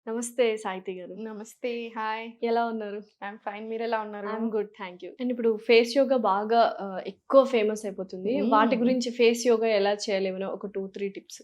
నమస్తే సాహితి గారు. నమస్తే. హాయ్. ఎలా ఉన్నారు? I'm fine. మీరెలా ఉన్నారు? I'm good. Thank you. And ఇప్పుడు ఫేస్ యోగా బాగా ఎక్కువ ఫేమస్ అయిపోతుంది. వాటి హ్మ్. గురించి ఫేస్ యోగా ఎలా చేయాలి? ఏమైనా ఒక 2, 3 టిప్స్.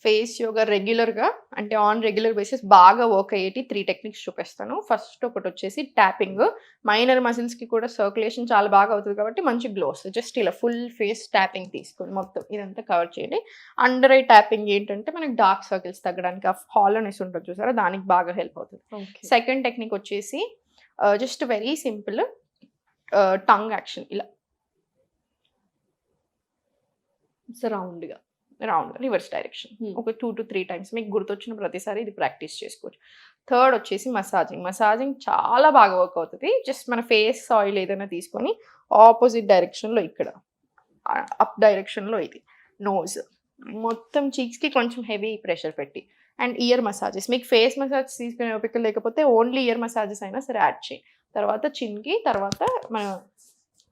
ఫేస్ యోగా రెగ్యులర్‌గా అంటే రెగ్యులర్ బేసిస్ బాగా వర్క్ అయ్యేటి 3 టెక్నిక్స్ చూపిస్తాను. ఫస్ట్ ఒకటొచ్చేసి ట్యాపింగ్. మైనర్ మజిల్స్‌కి కూడా సర్క్యులేషన్ చాలా బాగా అవుతది కాబట్టి మంచి గ్లో వస్తది. జస్ట్ ఇలా ఫుల్ ఫేస్ ట్యాపింగ్ తీసుకొని మొత్తం ఇదంతా కవర్ చేయండి. అండర్ ఐ ట్యాపింగ్ ఏంటంటే మనకి డార్క్ సర్కిల్స్ తగ్గడానికి హాలోనెస్ ఉంటది చూసారా? దానికి బాగా హెల్ప్ అవుతది. ఓకే. సెకండ్ టెక్నిక్ వచ్చేసి just very simple tongue action ఇలా రౌండ్‌గా. Round reverse direction. హ్మ్. ఒక 2-3 టైమ్స్ మీకు గుర్తొచ్చిన ప్రతిసారి ఇది ప్రాక్టీస్ చేసుకోవచ్చు. థర్డ్ వచ్చేసి మసాజింగ్. మసాజింగ్ చాలా బాగా వర్క్ అవుతది. జస్ట్ మన ఫేస్ ఆయిల్ ఏదైనా తీసుకొని ఆపోజిట్ డైరెక్షన్‌లో ఇక్కడ అప్ డైరెక్షన్‌లో ఇది నోస్ మొత్తం చీక్స్‌కి కొంచెం హెవీ ప్రెషర్ పెట్టి అండ్ ఇయర్ మసాజెస్. మీకు ఫేస్ మసాజ్ తీసుకునే ఓపిక లేకపోతే ఓన్లీ ఇయర్ మసాజెస్ అయినా సరే యాడ్ చేయండి. తర్వాత చిన్‌కి, తర్వాత మన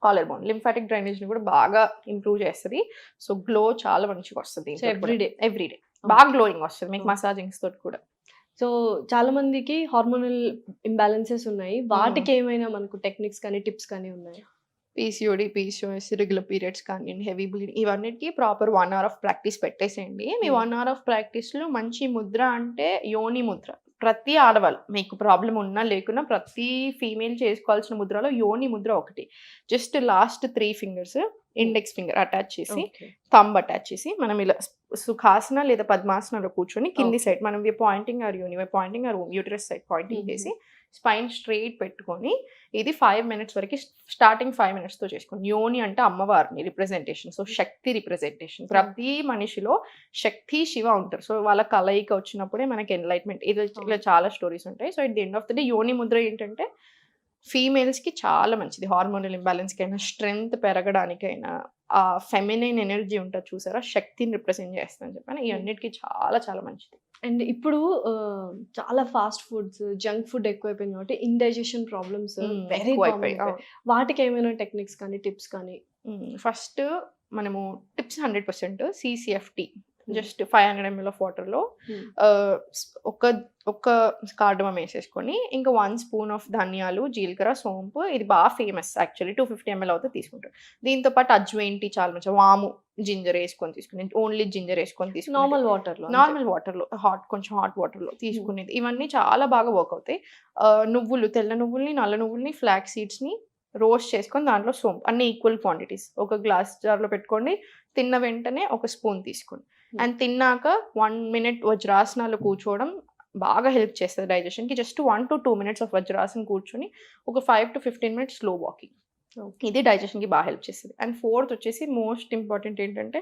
కాలర్ బోన్. లింఫాటిక్ డ్రైనేజ్‌ని కూడా బాగా ఇంప్రూవ్ చేస్తది. సో, గ్లో చాలా మంచిగొస్తది. So, every day. Every day. బాగా గ్లోయింగ్ వస్తది మీకు ఓకే. మసాజింగ్స్ తోటి కూడా. సో, చాలా మందికి హార్మోనల్ ఇంబాలెన్సెస్ ఉన్నాయి. హ్మ్. వాటికేమైనా మనకు టెక్నిక్స్ కానీ, టిప్స్ కానీ ఉన్నాయా? పీసీఓడీ, పీసీఓఎస్, ఇర్రెగ్యులర్ పీరియడ్స్ కానియండి, హెవీ బ్లీడింగ్ ఇవన్నిటికి ప్రాపర్ 1 అవర్ ఆఫ్ ప్రాక్టీస్ పెట్టేసేయండి. మీ 1 అవర్ ఆఫ్ ప్రాక్టీస్‌లో మంచి ముద్ర అంటే యోని ముద్ర. ప్రతి ఆడవాళ్ళు మీకు ప్రాబ్లమ్ ఉన్నా లేకున్నా ప్రతి ఫీమేల్ చేసుకోవాల్సిన ముద్రలో యోని ముద్ర ఒకటి. Just last 3 fingers index finger attach చేసి, ఓకే. థంబ్ అటాచ్ చేసి మనం ఇలా సుఖాసన లేదా పద్మాసనలో కూర్చొని కింది ఓకే. సైడ్ మనం పాయింటింగ్ ఆర్ యోని, pointing or uterus side pointing చేసి స్పైన్ స్ట్రెయిట్ పెట్టుకొని ఇది 5 మినిట్స్ వరకి స్టార్టింగ్ 5 మినిట్స్‌తో చేసుకోండి. యోని అంటే అమ్మవారిని రిప్రజెంటేషన్. సో, శక్తి రిప్రజెంటేషన్. ప్రతి మనిషిలో శక్తి, శివ ఉంటారు. సో, వాళ్ళ కలయిక వచ్చినప్పుడే మనకి ఎన్‌లైట్‌మెంట్. ఇలా చాలా స్టోరీస్ ఉంటాయి. So, at the end of the day యోని ముద్ర ఏంటంటే ఫీమేల్స్‌కి చాలా మంచిది. హార్మోనల్ ఇంబాలెన్స్‌కైనా, స్ట్రెంగ్త్ పెరగడానికైనా, ఆ ఫెమినైన్ ఎనర్జీ ఉంటది చూసారా? శక్తిని రిప్రజెంట్ చేస్తదని చెప్పని ఇవన్నిటికి చాలా చాలా మంచిది. అండ్ ఇప్పుడు చాలా ఫాస్ట్ ఫుడ్స్, జంక్ ఫుడ్ ఎక్కువైపోయింది కాబట్టి ఇండైజెషన్ ప్రాబ్లమ్స్ వెరీ కామన్ ఎక్కువైపోయాయి. అయిపోయాయి. వాటికేమైనా టెక్నిక్స్ కానీ, టిప్స్ కానీ? ఫస్ట్ మనము టిప్స్ 100% సీసీఎఫ్టీ. హ్మ్. జస్ట్ 500 ఎంఎల్ ఆఫ్ వాటర్‌లో హ్మ్. ఆహ్, స్ ఒక ఒక కార్డమమ్ ఏసేసుకొని, ఇంకా 1 స్పూన్ ఆఫ్ ధనియాలు, జీలకర్ర, సోంపు ఇది ఫేమస్ యాక్చువల్లీ 250 ఎంఎల్ అవుతే తీసుకుంటారు. దీంతో పాటు అజ్వైన్ టీ చాలా మంచిది. వాము, జింజర్ ఏసుకొని తీసుకునేది. ఓన్లీ జింజర్ ఏసుకొని తీసుకునేది. నార్మల్ వాటర్‌లో అంతే. నార్మల్ వాటర్‌లో కొంచెం హాట్ వాటర్‌లో తీసుకునేది. ఇవన్నీ చాలా బాగా వర్క్ అవుతాయి. నువ్వులు, తెల్ల నువ్వుల్ని, నల్ల నువ్వుల్ని, ఫ్లాక్స్ సీడ్స్‌ని రోస్ట్ చేసుకొని దాంట్లో సోంపు అన్నీ ఈక్వల్ క్వాంటిటీస్. ఒక గ్లాస్ జార్‌లో పెట్టుకోండి. తిన్న వెంటనే ఒక స్పూన్ తీసుకోండి. అండ్ తిన్నాక 1 మినిట్ వజ్రాసనాలో కూర్చోవడం బాగా హెల్ప్ చేస్తది డైజెషన్‌కి. జస్ట్ 1-2 మినిట్స్ ఆఫ్ వజ్రాసన్ కూర్చొని ఒక 5-15 మినిట్స్ స్లో వాకింగ్. ఓకే. ఇది డైజెషన్‌కి హెల్ప్ చేస్తది. అండ్ ఫోర్త్ వచ్చేసి మోస్ట్ ఇంపార్టెంట్ ఏంటంటే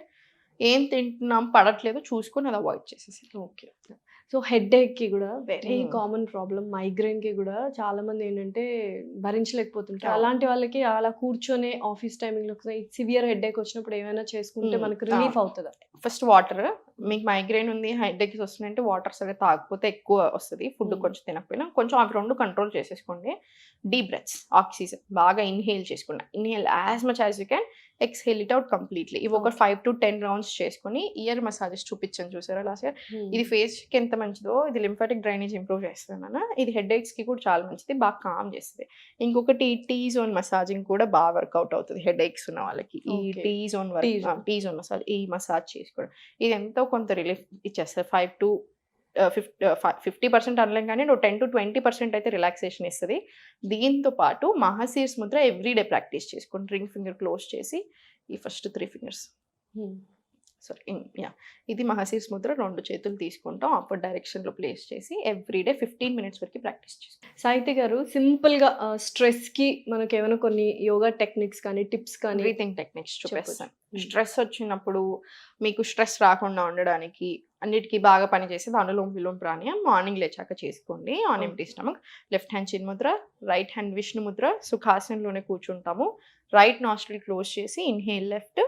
ఏం తింటున్నాం పడట్లేదో చూసుకొని అది అవాయిడ్ చేసేసేయాలి. ఓకే. సో, హెడ్‌ఏక్‌కి గూడా వెరీ హ్మ్. కామన్ ప్రాబ్లమ్ మైగ్రేన్‌కి గూడా చాలామంది ఏంటంటే భరించలేకపోతుంటారు. అవును. అలాంటి వాళ్ళకి అలా కూర్చొని ఆఫీస్ టైమింగ్‌లో సివియర్ హెడ్‌ఏక్ వచ్చినప్పుడు ఏమైనా చేసుకుంటే మనకు రిలీఫ్ అవును. అవుతదా? First water. మీకు మైగ్రేన్ ఉంది, హెడేక్స్ వస్తున్నాయంటే వాటర్ సరిగ్గా తాగకపోతే ఎక్కువ వస్తది. ఫుడ్ కొంచెం తినకపోయినా. కొంచెం అవి 2 కంట్రోల్ చేసేసుకోండి. డీప్ బ్రెత్స్, ఆక్సిజన్ బాగా ఇన్‌హేల్ చేసుకోండి. Inhale as much as you can. Exhale it out completely. ఇవి ఒక ఓకే. 5-10 రౌండ్స్ చేసుకొని ఇయర్ మసాజెస్ చూపించాను చూసారా లాస్ట్ ఇయర్. ఇది ఫేస్‌కి ఎంత మంచిదో ఇది లింఫాటిక్ డ్రైనేజ్ ఇంప్రూవ్ చేస్తది నాన్న. ఇది హెడేక్స్‌కి కూడా చాలా మంచిది. బాగా కామ్ చేస్తది. ఇంకొకటి టీ జోన్ మసాజింగ్ కూడా వర్కౌట్ అవుతది హెడేక్స్ ఉన్న వాళ్ళకి. ఈ okay. Tea zone tea zone. Tea zone massage ఈ మసాజ్ చేసుకోవడం. ఇది ఎంతో కొంత రిలీఫ్ ఇచ్చేస్తది. 5 టు 50% అనలేం కానీ 10-20% అయితే రిలాక్సేషన్ ఇస్తది. దీంతో పాటు మహాశీర్స్ ముద్ర ఎవ్రీ డే ప్రాక్టీస్ చేసుకోండి. రింగ్ ఫింగర్ క్లోజ్ చేసి ఈ ఫస్ట్ 3 ఫింగర్స్ ఇది మహాశీర్స్ ముద్ర 2 చేతులు తీసుకుంటాం. అప్పర్ డైరెక్షన్‌లో ప్లేస్ చేసి ఎవ్రీ డే 15 మినిట్స్ వరకు ప్రాక్టీస్ చేసుకోండి. సాహితి గారు సింపుల్‌గా స్ట్రెస్‌కి మనకేమైనా కొన్ని యోగా టెక్నిక్స్ కానీ, టిప్స్ కానీ బ్రీతింగ్ టెక్నిక్స్ చెప్పొచ్చు. చూపిస్తాను. స్ట్రెస్ వచ్చినప్పుడు మీకు స్ట్రెస్ రాకుండా ఉండడానికి అన్నిటికి బాగా పనిచేసేది అనులోమ్ విలోమ్ ప్రాణాయామం. మార్నింగ్ లేచాక చేసుకోండి on empty stomach. Left hand chin mudra, right hand Vishnu mudra. సుఖాసనంలోనే కూర్చుంటాము. రైట్ నాస్ట్రిల్ క్లోజ్ చేసి inhale left,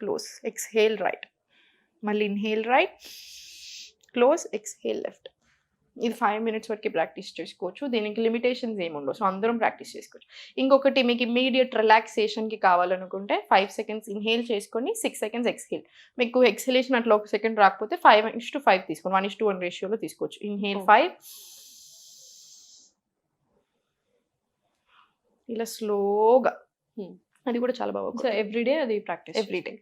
close, exhale right. మళ్ళీ inhale right, close, exhale left. ఇది 5 మినిట్స్ వరకు ప్రాక్టీస్ చేసుకోవచ్చు. దీనికి లిమిటేషన్స్ ఏమి ఉండవు. సో అందరం ప్రాక్టీస్ చేసుకోవచ్చు. ఇంకొకటి మీకు ఇమ్మీడియట్ రిలాక్సేషన్‌కి కావాలనుకుంటే 5 సెకండ్స్ ఇన్‌హేల్ చేసుకొని 6 సెకండ్స్ ఎక్స్‌హేల్. మీకు ఎక్స్‌హలేషన్ అట్లా ఒక సెకండ్ రాకపోతే 5:5 తీసుకోండి. 1:1 రేషియోలో తీసుకోవచ్చు. ఇన్‌హేల్ 5 ఇలా స్లోగా. హ్మ్. అది కూడా చాలా బాగా సో ఎవ్రీడే అది ప్రాక్టీస్ ఎవ్రీ డే.